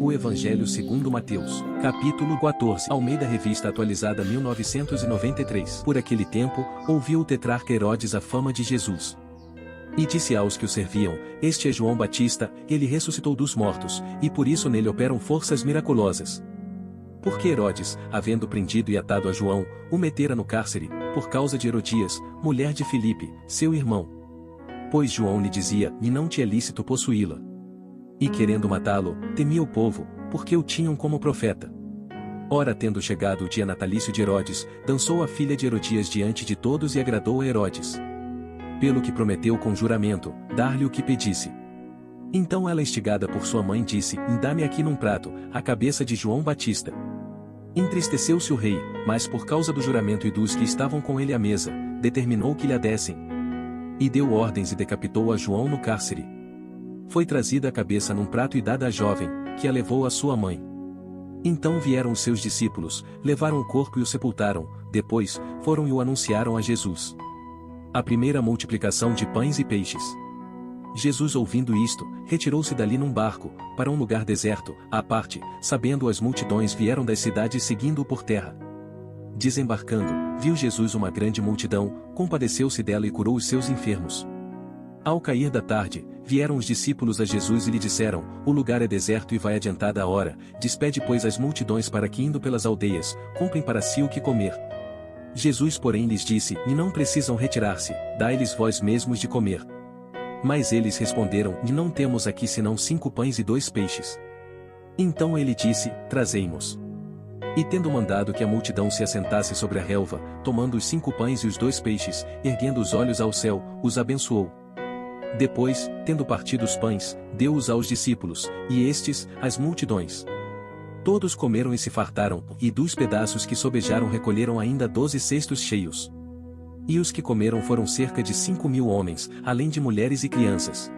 O Evangelho segundo Mateus, capítulo 14, Almeida Revista Atualizada 1993. Por aquele tempo, ouviu o tetrarca Herodes a fama de Jesus. E disse aos que o serviam: Este é João Batista, ele ressuscitou dos mortos, e por isso nele operam forças miraculosas. Porque Herodes, havendo prendido e atado a João, o metera no cárcere, por causa de Herodias, mulher de Filipe, seu irmão. Pois João lhe dizia: E não te é lícito possuí-la. E querendo matá-lo, temia o povo, porque o tinham como profeta. Ora, tendo chegado o dia natalício de Herodes, dançou a filha de Herodias diante de todos e agradou a Herodes. Pelo que prometeu com juramento, dar-lhe o que pedisse. Então ela, instigada por sua mãe, disse: Dá-me aqui num prato, a cabeça de João Batista. Entristeceu-se o rei, mas por causa do juramento e dos que estavam com ele à mesa, determinou que lhe a dessem. E deu ordens e decapitou a João no cárcere. Foi trazida a cabeça num prato e dada à jovem, que a levou à sua mãe. Então vieram os seus discípulos, levaram o corpo e o sepultaram, depois, foram e o anunciaram a Jesus. A primeira multiplicação de pães e peixes. Jesus, ouvindo isto, retirou-se dali num barco, para um lugar deserto, à parte, sabendo as multidões vieram das cidades seguindo-o por terra. Desembarcando, viu Jesus uma grande multidão, compadeceu-se dela e curou os seus enfermos. Ao cair da tarde, vieram os discípulos a Jesus e lhe disseram: O lugar é deserto e vai adiantada a hora, despede pois as multidões para que indo pelas aldeias, comprem para si o que comer. Jesus porém lhes disse: E não precisam retirar-se, dai-lhes vós mesmos de comer. Mas eles responderam: E não temos aqui senão 5 pães e 2 peixes. Então ele disse: Trazei-mos. E tendo mandado que a multidão se assentasse sobre a relva, tomando os 5 pães e os 2 peixes, erguendo os olhos ao céu, os abençoou. Depois, tendo partido os pães, deu-os aos discípulos, e estes, às multidões. Todos comeram e se fartaram, e dos pedaços que sobejaram recolheram ainda 12 cestos cheios. E os que comeram foram cerca de 5.000 homens, além de mulheres e crianças.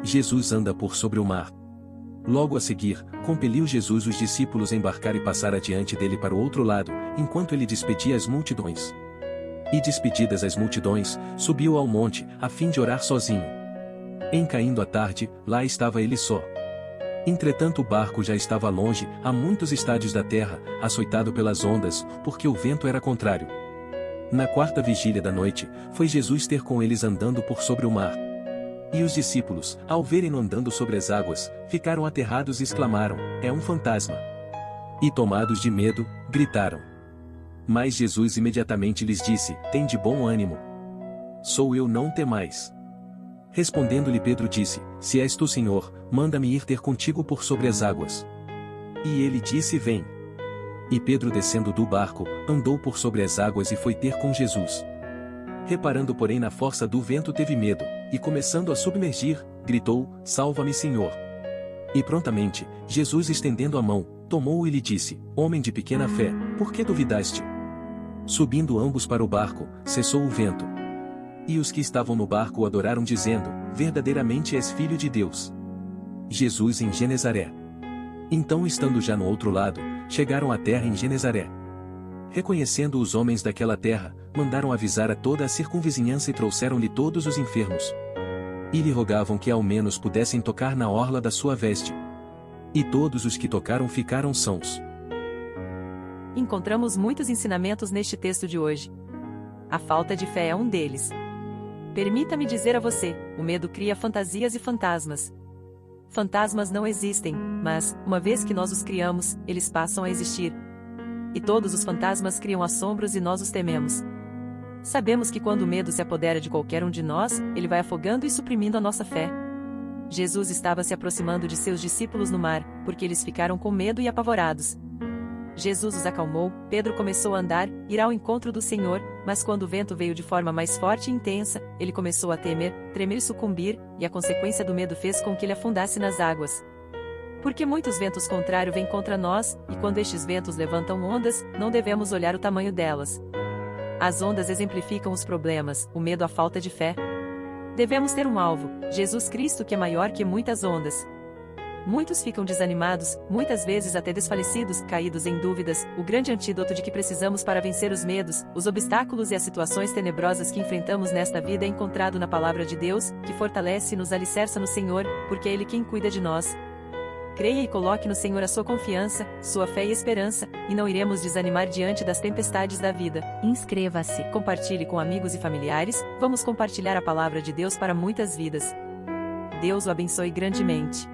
Jesus anda por sobre o mar. Logo a seguir, compeliu Jesus os discípulos a embarcar e passar adiante dele para o outro lado, enquanto ele despedia as multidões. E despedidas as multidões, subiu ao monte, a fim de orar sozinho. Em caindo a tarde, lá estava ele só. Entretanto o barco já estava longe, a muitos estádios da terra, açoitado pelas ondas, porque o vento era contrário. Na 4ª vigília da noite, foi Jesus ter com eles andando por sobre o mar. E os discípulos, ao verem-no andando sobre as águas, ficaram aterrados e exclamaram: É um fantasma! E tomados de medo, gritaram. Mas Jesus imediatamente lhes disse: Tende bom ânimo. Sou eu, não temais. Respondendo-lhe Pedro disse: Se és tu, Senhor, manda-me ir ter contigo por sobre as águas. E ele disse: Vem. E Pedro, descendo do barco, andou por sobre as águas e foi ter com Jesus. Reparando porém na força do vento, teve medo, e começando a submergir, gritou: Salva-me, Senhor. E prontamente, Jesus, estendendo a mão, tomou-o e lhe disse: Homem de pequena fé, por que duvidaste? Subindo ambos para o barco, cessou o vento. E os que estavam no barco o adoraram, dizendo: Verdadeiramente és filho de Deus. Jesus em Genezaré. Então, estando já no outro lado, chegaram à terra em Genezaré. Reconhecendo os homens daquela terra, mandaram avisar a toda a circunvizinhança e trouxeram-lhe todos os enfermos. E lhe rogavam que ao menos pudessem tocar na orla da sua veste. E todos os que tocaram ficaram sãos. Encontramos muitos ensinamentos neste texto de hoje. A falta de fé é um deles. Permita-me dizer a você, o medo cria fantasias e fantasmas. Fantasmas não existem, mas, uma vez que nós os criamos, eles passam a existir. E todos os fantasmas criam assombros e nós os tememos. Sabemos que quando o medo se apodera de qualquer um de nós, ele vai afogando e suprimindo a nossa fé. Jesus estava se aproximando de seus discípulos no mar, porque eles ficaram com medo e apavorados. Jesus os acalmou, Pedro começou a andar, ir ao encontro do Senhor, mas quando o vento veio de forma mais forte e intensa, ele começou a temer, tremer e sucumbir, e a consequência do medo fez com que ele afundasse nas águas. Porque muitos ventos contrários vêm contra nós, e quando estes ventos levantam ondas, não devemos olhar o tamanho delas. As ondas exemplificam os problemas, o medo, a falta de fé. Devemos ter um alvo, Jesus Cristo, que é maior que muitas ondas. Muitos ficam desanimados, muitas vezes até desfalecidos, caídos em dúvidas. O grande antídoto de que precisamos para vencer os medos, os obstáculos e as situações tenebrosas que enfrentamos nesta vida é encontrado na Palavra de Deus, que fortalece e nos alicerça no Senhor, porque é Ele quem cuida de nós. Creia e coloque no Senhor a sua confiança, sua fé e esperança, e não iremos desanimar diante das tempestades da vida. Inscreva-se. Compartilhe com amigos e familiares, vamos compartilhar a palavra de Deus para muitas vidas. Deus o abençoe grandemente.